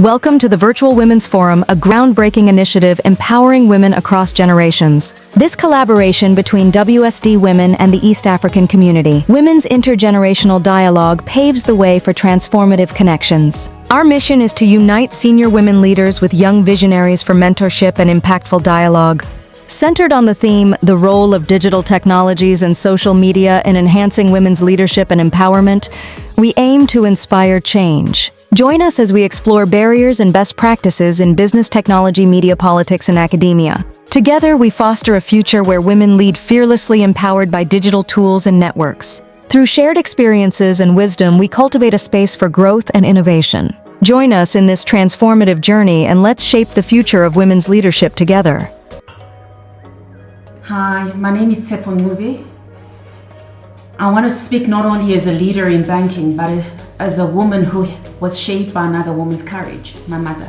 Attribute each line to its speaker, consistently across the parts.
Speaker 1: Welcome to the Virtual Women's Forum, a groundbreaking initiative empowering women across generations. This collaboration between WSD Women and the East African community, women's intergenerational dialogue paves the way for transformative connections. Our mission is to unite senior women leaders with young visionaries for mentorship and impactful dialogue. Centered on the theme, the role of digital technologies and social media in enhancing women's leadership and empowerment, we aim to inspire change. Join us as we explore barriers and best practices in business, technology, media, politics, and academia. Together, we foster a future where women lead fearlessly, empowered by digital tools and networks. Through shared experiences and wisdom, we cultivate a space for growth and innovation. Join us in this transformative journey and let's shape the future of women's leadership together.
Speaker 2: Hi, my name is Tshepo Ncube. I want to speak not only as a leader in banking, but as a woman who was shaped by another woman's courage, my mother.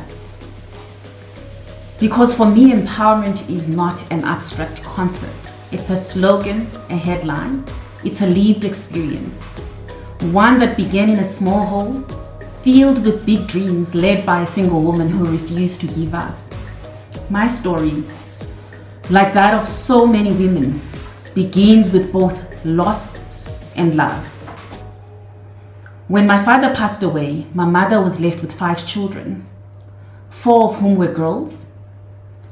Speaker 2: Because for me, empowerment is not an abstract concept. It's a slogan, a headline. It's a lived experience. One that began in a small home, filled with big dreams, led by a single woman who refused to give up. My story, like that of so many women, begins with both loss and love. When my father passed away, my mother was left with 5 children, 4 of whom were girls.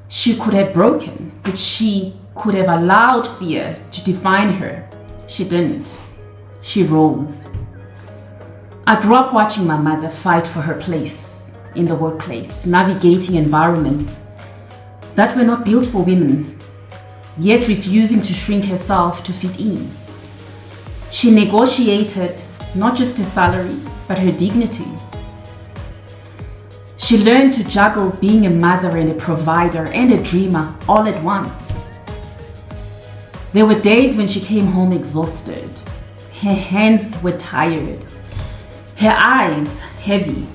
Speaker 2: She could have broken, but she could have allowed fear to define her. She didn't. She rose. I grew up watching my mother fight for her place in the workplace, navigating environments that were not built for women, yet refusing to shrink herself to fit in. She negotiated not just her salary, but her dignity. She learned to juggle being a mother and a provider and a dreamer all at once. There were days when she came home exhausted. Her hands were tired, her eyes heavy,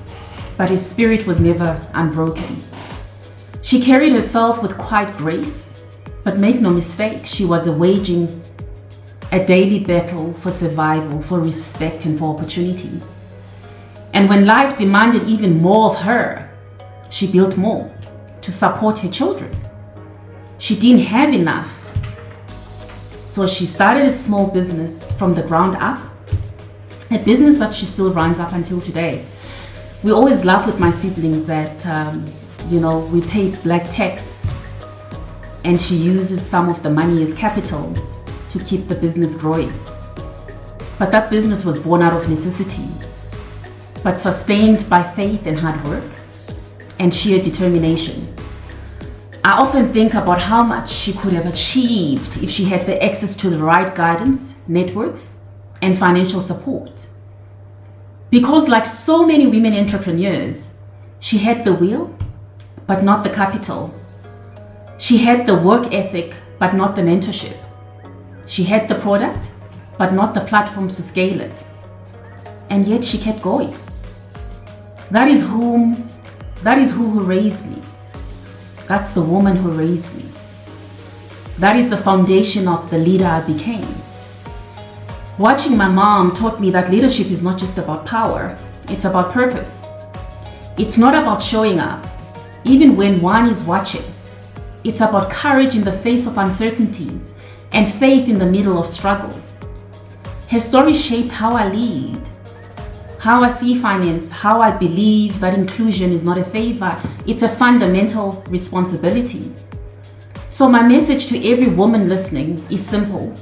Speaker 2: but her spirit was never unbroken. She carried herself with quiet grace, but make no mistake, she was waging a daily battle for survival, for respect, and for opportunity. And when life demanded even more of her, she built more to support her children. She didn't have enough, so she started a small business from the ground up, a business that she still runs up until today. We always laugh with my siblings that, we paid black tax, and she uses some of the money as capital to keep the business growing. But that business was born out of necessity, but sustained by faith and hard work and sheer determination. I often think about how much she could have achieved if she had the access to the right guidance, networks, and financial support. Because like so many women entrepreneurs, she had the will, but not the capital. She had the work ethic, but not the mentorship. She had the product, but not the platforms to scale it. And yet she kept going. That is who raised me. That's the woman who raised me. That is the foundation of the leader I became. Watching my mom taught me that leadership is not just about power, it's about purpose. It's not about showing up, even when one is watching. It's about courage in the face of uncertainty and faith in the middle of struggle. Her story shaped how I lead, how I see finance, how I believe that inclusion is not a favor, it's a fundamental responsibility. So my message to every woman listening is simple.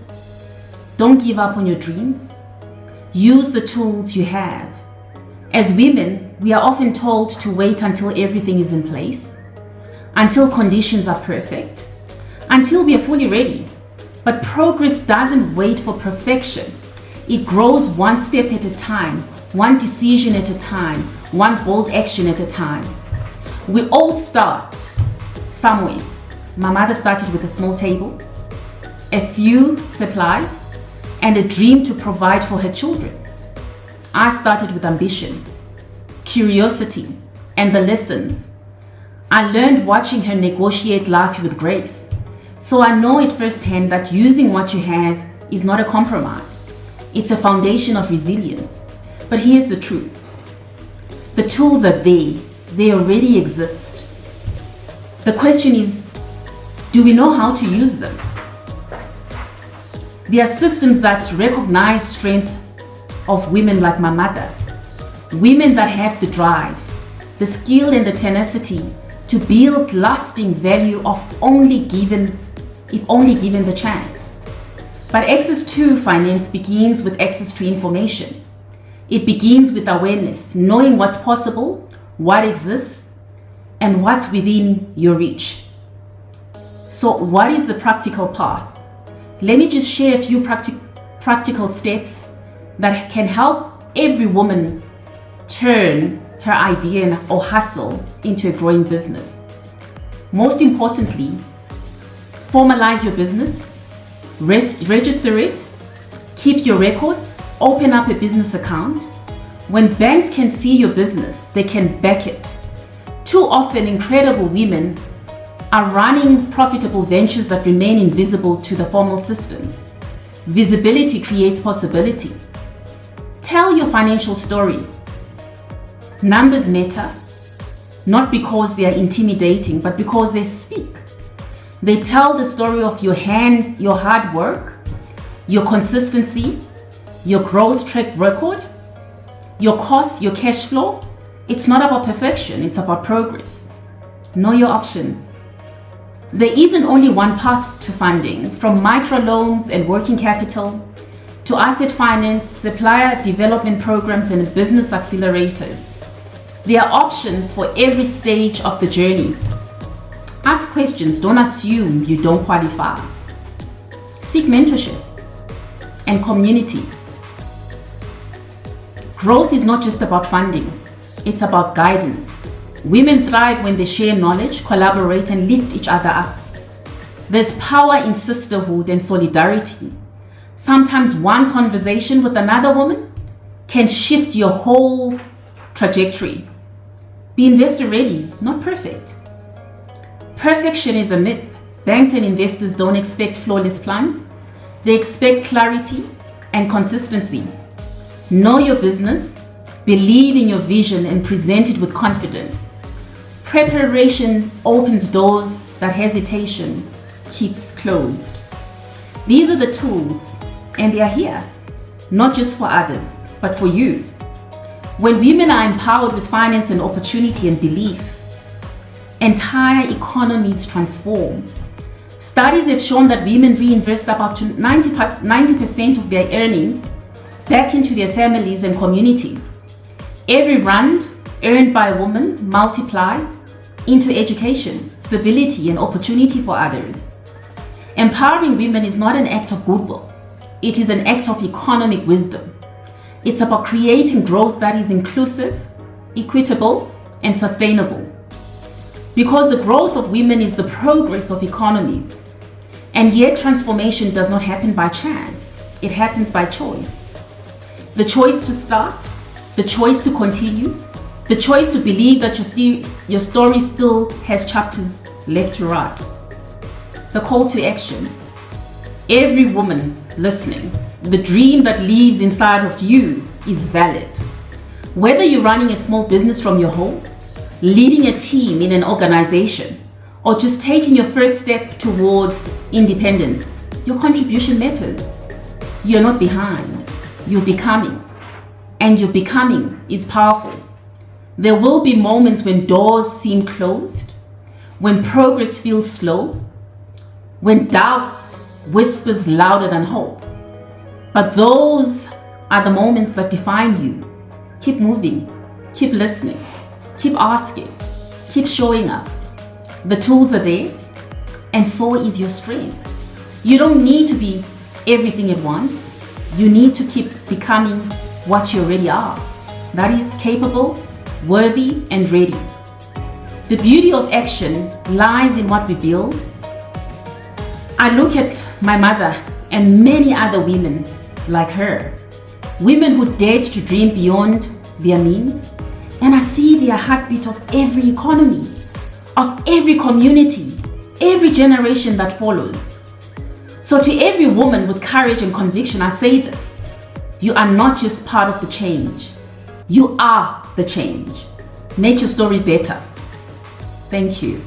Speaker 2: Don't give up on your dreams. Use the tools you have. As women, we are often told to wait until everything is in place, until conditions are perfect, until we are fully ready. But progress doesn't wait for perfection. It grows one step at a time, one decision at a time, one bold action at a time. We all start somewhere. My mother started with a small table, a few supplies, and a dream to provide for her children. I started with ambition, curiosity, and the lessons. I learned watching her negotiate life with grace. So I know it firsthand that using what you have is not a compromise. It's a foundation of resilience. But here's the truth. The tools are there. They already exist. The question is, do we know how to use them? There are systems that recognize strength of women like my mother, women that have the drive, the skill and the tenacity to build lasting value if only given the chance. But access to finance begins with access to information. It begins with awareness, knowing what's possible, what exists, and what's within your reach. So what is the practical path? Let me just share a few practical steps that can help every woman turn her idea or hustle into a growing business. Most importantly, formalize your business, register it, keep your records, open up a business account. When banks can see your business, they can back it. Too often, incredible women are running profitable ventures that remain invisible to the formal systems. Visibility creates possibility. Tell your financial story. Numbers matter, not because they are intimidating, but because they speak. They tell the story of your hard work, your consistency, your growth track record, your costs, your cash flow. It's not about perfection, it's about progress. Know your options. There isn't only one path to funding, from microloans and working capital to asset finance, supplier development programs, and business accelerators. There are options for every stage of the journey. Ask questions, don't assume you don't qualify. Seek mentorship and community. Growth is not just about funding, it's about guidance. Women thrive when they share knowledge, collaborate, and lift each other up. There's power in sisterhood and solidarity. Sometimes one conversation with another woman can shift your whole trajectory. Be investor ready, not perfect. Perfection is a myth. Banks and investors don't expect flawless plans. They expect clarity and consistency. Know your business, believe in your vision, and present it with confidence. Preparation opens doors that hesitation keeps closed. These are the tools, and they are here, not just for others, but for you. When women are empowered with finance and opportunity and belief, entire economies transform. Studies have shown that women reinvest up to 90% of their earnings back into their families and communities. Every rand earned by a woman multiplies into education, stability, and opportunity for others. Empowering women is not an act of goodwill. It is an act of economic wisdom. It's about creating growth that is inclusive, equitable, and sustainable. Because the growth of women is the progress of economies. And yet transformation does not happen by chance. It happens by choice. The choice to start, the choice to continue, the choice to believe that your story still has chapters left to write. The call to action. Every woman listening, the dream that lives inside of you is valid. Whether you're running a small business from your home, leading a team in an organization, or just taking your first step towards independence, your contribution matters. You're not behind. You're becoming. And your becoming is powerful. There will be moments when doors seem closed, when progress feels slow, when doubt whispers louder than hope. But those are the moments that define you. Keep moving, keep listening, keep asking, keep showing up. The tools are there, and so is your strength. You don't need to be everything at once. You need to keep becoming what you already are. That is capable, worthy, and ready. The beauty of action lies in what we build. I look at my mother and many other women like her, women who dared to dream beyond their means, and I see the heartbeat of every economy, of every community, every generation that follows. So to every woman with courage and conviction, I say this: you are not just part of the change, you are the change. make your story better. Thank you.